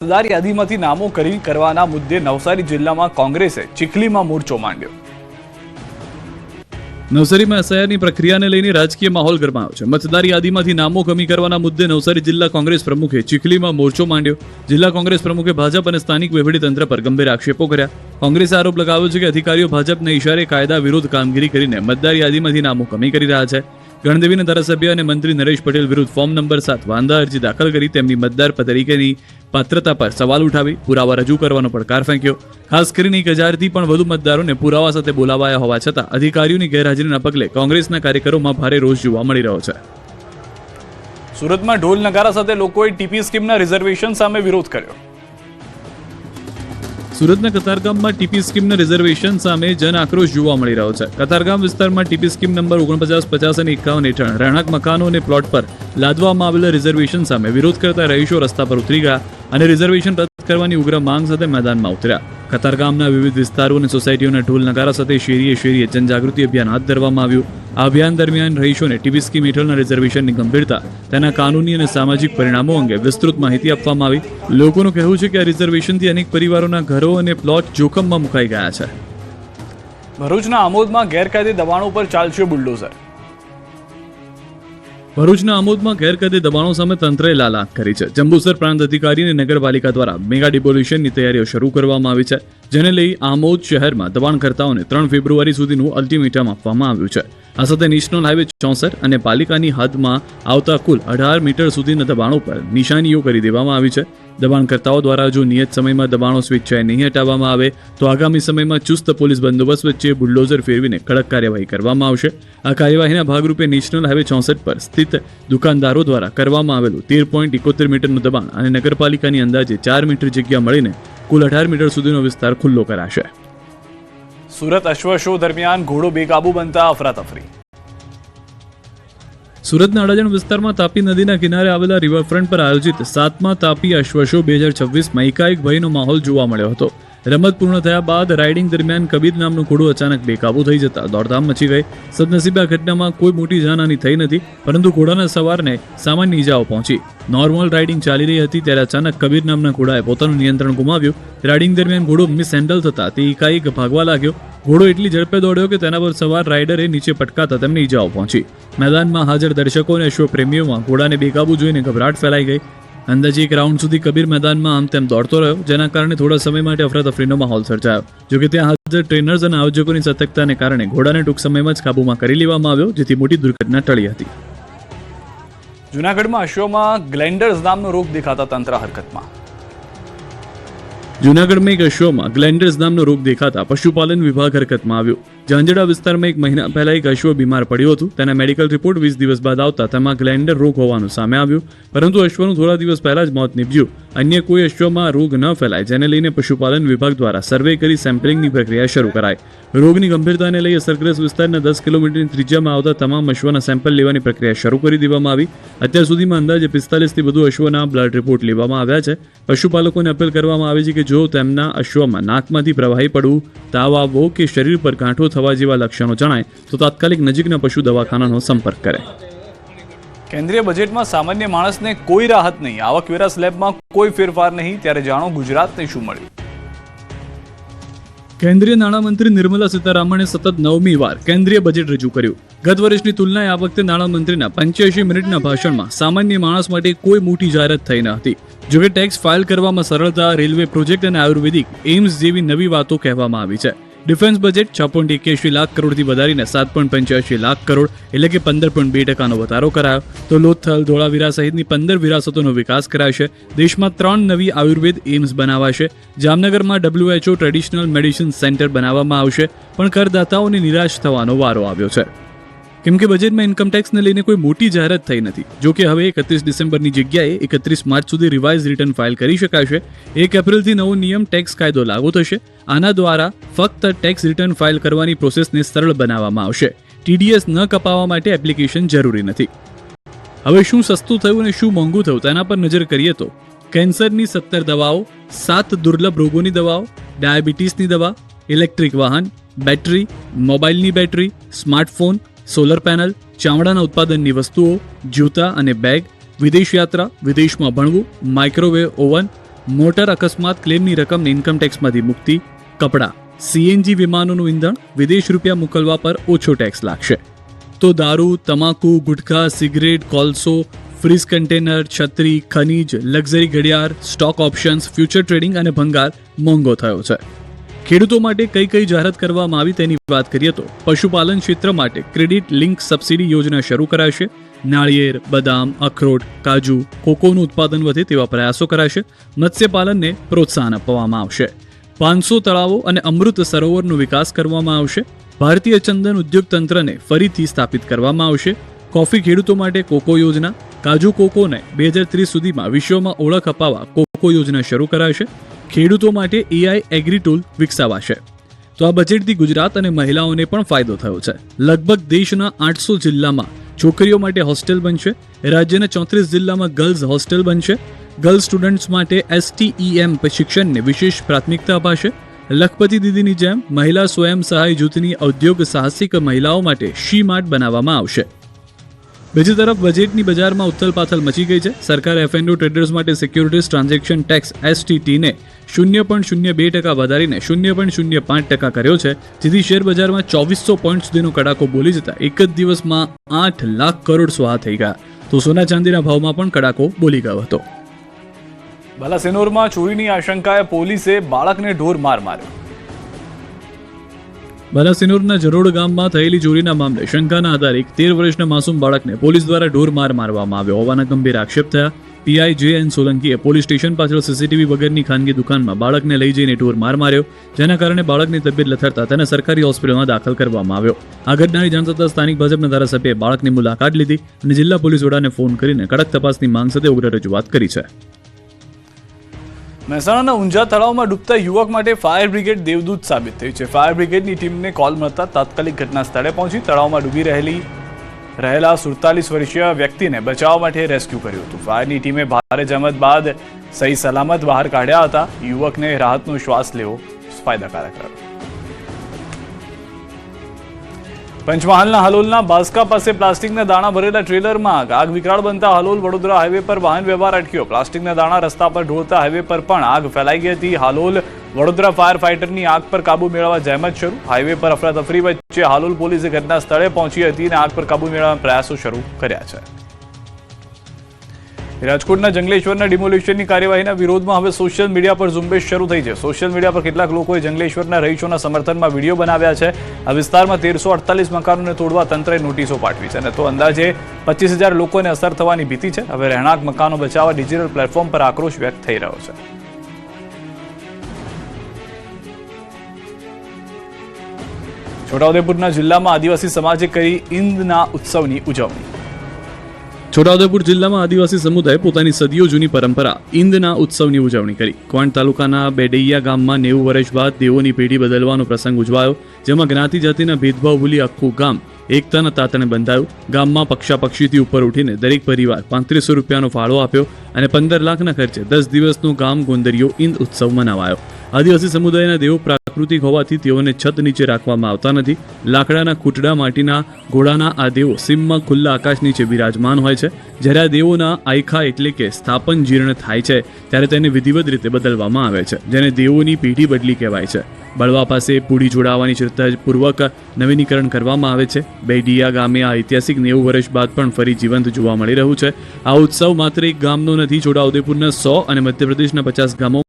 મતદાર યાદીમાંથી નામો કરવાના મુદ્દે નવસારી જિલ્લામાં કોંગ્રેસે ચીખલીમાં મોરચો માંડ્યો। નવસારીમાં એસઆઈઆરની પ્રક્રિયાને લઈને રાજકીય માહોલ ગરમાયો છે। મતદાર યાદીમાંથી નામો કમી કરવાના મુદ્દે નવસારી જિલ્લા કોંગ્રેસ પ્રમુખે ચીખલીમાં મોરચો માંડ્યો। જિલ્લા કોંગ્રેસ પ્રમુખે ભાજપ અને સ્થાનિક વહીવટીતંત્ર પર ગંભીર આક્ષેપો કર્યા। કોંગ્રેસે આરોપ લગાવ્યો છે કે અધિકારીઓ ભાજપના ઇશારે કાયદા વિરુદ્ધ કામગીરી કરીને મતદાર યાદીમાંથી નામો કમી કરી રહ્યા છે। ગણદેવીના ધારાસભ્ય અને મંત્રી નરેશ પટેલ વિરુદ્ધ ફોર્મ નંબર 7 વાંધા અરજી દાખલ કરી તેમની મતદાર તરીકેની પાત્રતા પર સવાલ ઉઠાવી પુરાવા રજૂ કરવાનો પડકાર ફેંક્યો। ખાસ કરીને 1000થી પણ વધુ મતદારોને પુરાવા સાથે બોલાવાયા હોવા છતાં અધિકારીઓની ગેરહાજરીના પગલે કોંગ્રેસના કાર્યકરોમાં ભારે રોષ જોવા મળી રહ્યો છે। સુરતમાં ઢોલ નગારા સાથે લોકોએ ટીપી સ્કીમના રિઝર્વેશન સામે વિરોધ કર્યો। સુરતના કતારગામમાં ટીપી સ્કીમના રિઝર્વેશન સામે જન આક્રોશ જોવા મળી રહ્યો છે। કતારગામ વિસ્તારમાં ટીપી સ્કીમ નંબર 49, 50 અને 51 હેઠળ રહેણાંક મકાનો અને પ્લોટ પર લાદવામાં આવેલા રિઝર્વેશન સામે વિરોધ કરતા રહીશો રસ્તા પર ઉતરી ગયા અને રિઝર્વેશન રદ કરવાની ઉગ્ર માંગ સાથે મેદાનમાં ઉતર્યા। કતારગામના વિવિધ વિસ્તારો અને સોસાયટીઓના ઢોલ નગારા સાથે શેરીએ જનજાગૃતિ અભિયાન હાથ ધરવામાં આવ્યું। આ અભિયાન દરમિયાન રહીશોને ટીપી સ્કીમ હેઠળના રિઝર્વેશનની ગંભીરતા, તેના કાનૂની અને સામાજિક પરિણામો અંગે વિસ્તૃત માહિતી આપવામાં આવી। લોકોનું કહેવું છે કે આ રિઝર્વેશનથી અનેક પરિવારોના ઘરો અને પ્લોટ જોખમમાં મુકાઈ ગયા છે। ભરૂચના આમોદમાં ગેરકાયદે દબાણો પર ચાલશે બુલડોઝર। ભરૂચના આમોદમાં ગેરકાયદે દબાણો સામે તંત્રએ લાલાંક કરી છે। જંબુસર પ્રાંત અધિકારી અને નગરપાલિકા દ્વારા મેગા ડિમોલિશનની તૈયારીઓ શરૂ કરવામાં આવી છે, જેને લઈ આમોદ શહેરમાં દબાણકર્તાઓને 3 ફેબ્રુઆરી સુધીનું અલ્ટિમેટમ આપવામાં આવ્યું છે। આ સાથે નેશનલ હાઈવે 64 અને પાલિકાની હદમાં આવતા કુલ 18 મીટર સુધીના દબાણો પર નિશાનીઓ કરી દેવામાં આવી છે। દબાણકર્તાઓ દ્વારા જો નિયત સમયમાં દબાણો સ્વેચ્છાએ નહીં હટાવવામાં આવે તો આગામી સમયમાં ચુસ્ત પોલીસ બંદોબસ્ત વચ્ચે બુલડોઝર ફેરવીને કડક કાર્યવાહી કરવામાં આવશે। આ કાર્યવાહીના ભાગરૂપે નેશનલ હાઈવે 64 પર સ્થિત દુકાનદારો દ્વારા કરવામાં આવેલું 13.71 મીટરનું દબાણ અને નગરપાલિકાની અંદાજે 4 મીટર જગ્યા મળીને કુલ 18 મીટર સુધીનો વિસ્તાર ખુલ્લો કરાશે। સુરત અશ્વ શો દરમિયાન ઘોડો બેકાબુ બનતા અફરાતફરી। સુરતના અડાજણ વિસ્તારમાં તાપી નદીના કિનારે આવેલા રિવરફ્રન્ટ પર આયોજિત 7મા તાપી અશ્વ શો 2026માં એકાએક ભયનો માહોલ જોવા મળ્યો હતો। રમત પૂર્ણ થયા બાદ રાઇડિંગ દરમિયાન કબીર નામનું ઘોડું અચાનક બેકાબુ થઈ જતા દોડધામ મચી ગઈ। સદનસીબે આ ઘટનામાં કોઈ મોટી જાનહાની થઈ નથી, પરંતુ ઘોડાના સવારને સામાન્ય ઈજાઓ પહોંચી। નોર્મલ રાઇડિંગ ચાલી રહી હતી ત્યારે અચાનક કબીર નામના ઘોડાએ પોતાનું નિયંત્રણ ગુમાવ્યું। રાઇડિંગ દરમિયાન ઘોડો મિસ હેન્ડલ થતા તે એકાએક ભાગવા લાગ્યો। ઘોડો એટલી ઝડપે દોડ્યો કે તેના પર સવાર રાઇડરે નીચે પટકાતા તેમને ઈજાઓ પહોંચી। મેદાનમાં હાજર દર્શકો અને અશ્વપ્રેમીઓમાં ઘોડાને બેકાબુ જોઈને ગભરાટ ફેલાઈ ગઈ। અંદાજે 1 રાઉન્ડ સુધી કબીર મેદાનમાં આમ તેમ દોડતો રહ્યો, જેના કારણે થોડા સમય માટે અફરાતફરીનો માહોલ સર્જાયો। જોકે ત્યાં હાજર ટ્રેનર્સ અને આયોજકોની સતર્કતાને કારણે ઘોડાને ટૂંક સમયમાં જ કાબૂમાં કરી લેવામાં આવ્યો, જેથી મોટી દુર્ઘટના ટળી હતી। જૂનાગઢમાં અશ્વમાં ગ્લેન્ડર્સ નામનો રોગ દેખાતા તંત્ર હરકતમાં। જૂનાગઢમાં એક અશ્વમાં ગ્લેન્ડર્સ નામનો રોગ દેખાતા પશુપાલન વિભાગ હરકતમાં આવ્યો। ઝાંઝડા વિસ્તારમાં 1 મહિના પહેલા એક અશ્વ બીમાર પડ્યો હતું। તેના મેડિકલ રિપોર્ટ 20 દિવસ બાદ આવતા તેમાં ગ્લેન્ડર રોગ હોવાનું સામે આવ્યું, પરંતુ અશ્વનું થોડા દિવસ પહેલા જ મોત નીપજ્યું। અન્ય કોઈ અશ્વમાં રોગ ન ફેલાય, જેને લઈને પશુપાલન વિભાગ દ્વારા સર્વે કરી સેમ્પલિંગની પ્રક્રિયા શરૂ કરાઈ। રોગની ગંભીરતાને લઈ અસરગ્રસ્ત વિસ્તારના 10 કિલોમીટરની ત્રિજ્યામાં આવતા તમામ અશ્વના સેમ્પલ લેવાની પ્રક્રિયા શરૂ કરી દેવામાં આવી। અત્યાર સુધીમાં અંદાજે 45થી વધુ અશ્વના બ્લડ રિપોર્ટ લેવામાં આવ્યા છે। પશુપાલકોને અપીલ કરવામાં આવી છે કે જો તેમના અશ્વમાં નાકમાંથી પ્રવાહી પડવું, તાવ આવવો કે શરીર પર ગાંઠો થવા જેવા લક્ષણો જણાય તો તાત્કાલિક નજીકના પશુ દવાખાનાનો સંપર્ક કરે। કેન્દ્રીય બજેટમાં સામાન્ય માણસને કોઈ રાહત નહીં, આવકવેરા સ્લેબમાં કોઈ ફેરફાર નહીં, ત્યારે જાણો ગુજરાતને શું મળ્યું। કેન્દ્રીય નાણામંત્રી નિર્મલા સીતારામણે સતત 9મી વાર કેન્દ્રીય બજેટ રજૂ કર્યું। ગત વર્ષની તુલનાએ આ વખતે નાણામંત્રીના 85 મિનિટના ભાષણમાં સામાન્ય માણસ માટે કોઈ મોટી જાહેરાત થઈ ન હતી। જોકે ટેક્સ ફાઇલ કરવામાં સરળતા, રેલવે પ્રોજેક્ટ અને આયુર્વેદિક એમ્સ જેવી નવી વાતો કહેવામાં આવી છે। ડિફેન્સ બજેટ 6.81 લાખ કરોડથી વધારીને 7.85 લાખ કરોડ એટલે કે 15.2% વધારો કરાયો। તો લોથલ, ધોળાવીરા સહિતની 15 વિરાસતોનો વિકાસ કરાશે। દેશમાં 3 નવી આયુર્વેદ એમ્સ બનાવાશે। જામનગરમાં WHO ટ્રેડિશનલ મેડિસિન સેન્ટર બનાવવામાં આવશે। પણ કરદાતાઓને નિરાશ થવાનો વારો આવ્યો છે, કેમ કે બજેટમાં ઇન્કમટેક્સને લઈને કોઈ મોટી જાહેરાત થઈ નથી। જો કે હવે 31 ડિસેમ્બરની જગ્યાએ 31 માર્ચ સુધી રિવાઇઝ રિટર્ન ફાઇલ કરી શકાશે। 1 એપ્રિલથી નવો નિયમ ટેક્સ કાયદો લાગુ થશે। આના દ્વારા ફક્ત ટેક્સ રિટર્ન ફાઇલ કરવાની પ્રોસેસને સરળ બનાવવામાં આવશે। TDS ન કપાવવા માટે એપ્લિકેશન જરૂરી નથી। હવે શું સસ્તું થયું અને શું મોંઘું થયું તેના પર નજર કરીએ તો કેન્સરની 17 દવાઓ, 7 દુર્લભ રોગોની દવાઓ, ડાયાબિટીસની દવા, ઇલેક્ટ્રિક વાહન, બેટરી, મોબાઈલની બેટરી, સ્માર્ટફોન, સોલર પેનલ, ચામડાના ઉત્પાદનની વસ્તુઓ, જૂતા અને બેગ, વિદેશ યાત્રા, વિદેશમાં ભણવું, માઇક્રોવેવ ઓવન, મોટર અકસ્માત ક્લેમની રકમને ઇન્કમટેક્સમાંથી મુક્તિ, કપડાં, સીએનજી વિમાનોનું ઇંધણ, વિદેશ રૂપિયા મોકલવા પર ઓછો ટેક્સ લાગશે. તો દારૂ, તમાકુ, ગુટખા, સિગરેટ, કોલસો, ફ્રીઝ કન્ટેનર, છત્રી, ખનીજ, લક્ઝરી ઘડિયાળ, સ્ટોક ઓપ્શન્સ, ફ્યુચર ટ્રેડિંગ અને ભંગાર મોંઘો થયો છે. ખેડૂતો માટે કઈ કઈ જાહેરાત કરવામાં આવી તેની વાત કરીએ તો પશુપાલન ક્ષેત્ર માટે ક્રેડિટ લિંક સબસિડી યોજના શરૂ કરાશે. નાળિયેર, બદામ, અખરોટ, કાજુ, કોકોનું ઉત્પાદન વધે તેવા પ્રયાસો કરાશે. મત્સ્યપાલનને પ્રોત્સાહન આપવામાં આવશે. 500 તળાવો અને અમૃત સરોવરનો વિકાસ કરવામાં આવશે. ભારતીય ચંદન ઉદ્યોગ તંત્રને ફરીથી સ્થાપિત કરવામાં આવશે. કોફી ખેડૂતો માટે કોકો યોજના, કાજુ કોકોને 2030 સુધીમાં વિશ્વમાં ઓળખ અપાવવા કોકો યોજના શરૂ કરાશે. ખેડૂતો માટે એઆઈ એગ્રી ટૂલ વિકસાવાશે. તો આ બજેટથી ગુજરાત અને મહિલાઓને પણ ફાયદો થયો છે. લગભગ દેશના 800 જિલ્લામાં છોકરીઓ માટે હોસ્ટેલ બનશે. રાજ્યના 34 જિલ્લામાં ગર્લ્સ હોસ્ટેલ બનશે. ગર્લ્સ સ્ટુડન્ટ્સ માટે STEM શિક્ષણને વિશેષ પ્રાથમિકતા અપાશે. લખપતિ દીદીની જેમ મહિલા સ્વયં સહાય જૂથની ઔદ્યોગ સાહસિક મહિલાઓ માટે શી માર્ટ બનાવવામાં આવશે. બીજી તરફ બજેટની બજારમાં ઉથલપાથલ મચી ગઈ છે. સરકારે F&O ટ્રેડર્સ માટે સિક્યોરિટીઝ ટ્રાન્ઝેક્શન ટેક્સ STT ને 0.02% વધારીને 0.05% કર્યો છે, જેથી શેર બજારમાં 2400 પોઈન્ટ સુધીનો કડાકો બોલી જતા એક જ દિવસમાં 8 લાખ કરોડ સ્વાહા થઈ ગયા. તો સોના ચાંદીના ભાવમાં પણ કડાકો બોલી ગયો હતો. બાલાસિનોરમાં ચોરીની આશંકાએ પોલીસે બાળકને ઢોર માર માર્યો. બાલાસિનોરના જરોડ ગામમાં થયેલી ચોરીના મામલે શંકાના આધારે એક 13 વર્ષના માસૂમ બાળકને પોલીસ દ્વારા ઢોર માર મારવામાં આવ્યો હોવાના ગંભીર આક્ષેપ થયા. પીઆઈ JN સોલંકીએ પોલીસ સ્ટેશન પાછળ CCTV વગરની ખાનગી દુકાનમાં બાળકને લઈ જઈને ઢોર માર માર્યો, જેના કારણે બાળકની તબિયત લથડતા તેને સરકારી હોસ્પિટલમાં દાખલ કરવામાં આવ્યો. આ ઘટનાની જાણ થતાં સ્થાનિક ભાજપના ધારાસભ્યએ બાળકની મુલાકાત લીધી અને જિલ્લા પોલીસ વડાને ફોન કરીને કડક તપાસની માંગ સાથે ઉગ્ર રજૂઆત કરી છે. મહેસાણાના ઊંઝા તળાવમાં ડૂબતા યુવક માટે ફાયર બ્રિગેડ દેવદૂત સાબિત થઈ છે. ફાયર બ્રિગેડની ટીમને કોલ મળતા તાત્કાલિક ઘટના સ્થળે પહોંચી તળાવમાં ડૂબી રહેલા 47 વર્ષીય વ્યક્તિને બચાવવા માટે રેસ્ક્યુ કર્યું હતું. ફાયરની ટીમે ભારે જહેમત બાદ સહી સલામત બહાર કાઢ્યા હતા. યુવકને રાહતનો શ્વાસ લેવો ફાયદાકારક રહ્યો. પંચમહાલના હાલોલના બાસ્કા પાસે પ્લાસ્ટિકના દાણા ભરેલા ટ્રેલરમાં આગ વિકરાળ બનતા હાલોલ વડોદરા હાઈવે પર વાહન વ્યવહાર અટક્યો. પ્લાસ્ટિકના દાણા રસ્તા પર ઢોળતા હાઈવે પર પણ આગ ફેલાઈ ગઈ હતી. હાલોલ વડોદરા ફાયર ફાઈટરની આગ પર કાબુ મેળવવા જહેમત શરૂ. હાઈવે પર અફરાતફરી વચ્ચે હાલોલ પોલીસે ઘટના સ્થળે પહોંચી હતી અને આગ પર કાબુ મેળવવાના પ્રયાસો શરૂ કર્યા છે. રાજકોટના જંગલેશ્વરના ડિમોલિશનની કાર્યવાહીના વિરોધમાં હવે સોશિયલ મીડિયા પર ઝુંબેશ શરૂ થઈ છે. સોશિયલ મીડિયા પર કેટલાક લોકોએ જંગલેશ્વરના રહીશોના સમર્થનમાં વિડીયો બનાવ્યા છે. આ વિસ્તારમાં 1348 મકાનોને તોડવા તંત્રએ નોટિસો પાઠવી છે અને તો અંદાજે 25,000 લોકોને અસર થવાની ભીતિ છે. હવે રહેણાંક મકાનો બચાવવા ડિજિટલ પ્લેટફોર્મ પર આક્રોશ વ્યક્ત થઈ રહ્યો છે. છોટાઉદેપુરના જિલ્લામાં આદિવાસી સમાજે કરી ઈંદના ઉત્સવની ઉજવણી. છોટાઉદેપુર જિલ્લામાં આદિવાસી સમુદાય પોતાની સદીઓ જૂની પરંપરા ઈંદના ઉત્સવની ઉજવણી કરી. ક્વાંટ તાલુકાના બેડૈયા ગામમાં 90 વર્ષ બાદ દેવોની પેઢી બદલવાનો પ્રસંગ ઉજવાયો, જેમાં જ્ઞાતિ જાતિના ભેદભાવ ભૂલી આખું ગામ એકતાના તાતણે બંધાયું. ગામમાં પક્ષાપક્ષીથી ઉપર ઉઠીને દરેક પરિવાર 3500 રૂપિયાનો ફાળો આપ્યો અને 15 લાખના ખર્ચે 10 દિવસનો ગામ ગોંદરીયો ઈંદ ઉત્સવ મનાવાયો. આદિવાસી સમુદાયના દેવો પ્રાકૃતિક હોવાથી તેઓને છત નીચે રાખવામાં આવતા નથી. લાકડાના ખૂટડા માટીના ઘોડાના આ દેવો સીમમાં ખુલ્લા આકાશ નીચે બિરાજમાન હોય છે. જ્યારે આ દેવોના આયખા એટલે કે સ્થાપન જીર્ણ થાય છે ત્યારે તેને વિધિવત રીતે બદલવામાં આવે છે, જેને દેવોની પેઢી બદલી કહેવાય છે. બળવા પાસે પૂડી જોડાવાની શ્રદ્ધાપૂર્વક નવીનીકરણ કરવામાં આવે છે. બેડિયા ગામે આ ઐતિહાસિક 90 વર્ષ બાદ પણ ફરી જીવંત જોવા મળી રહ્યું છે. આ ઉત્સવ માત્ર એક ગામનો નથી, છોટાઉદેપુરના 100 અને મધ્યપ્રદેશના 50 ગામો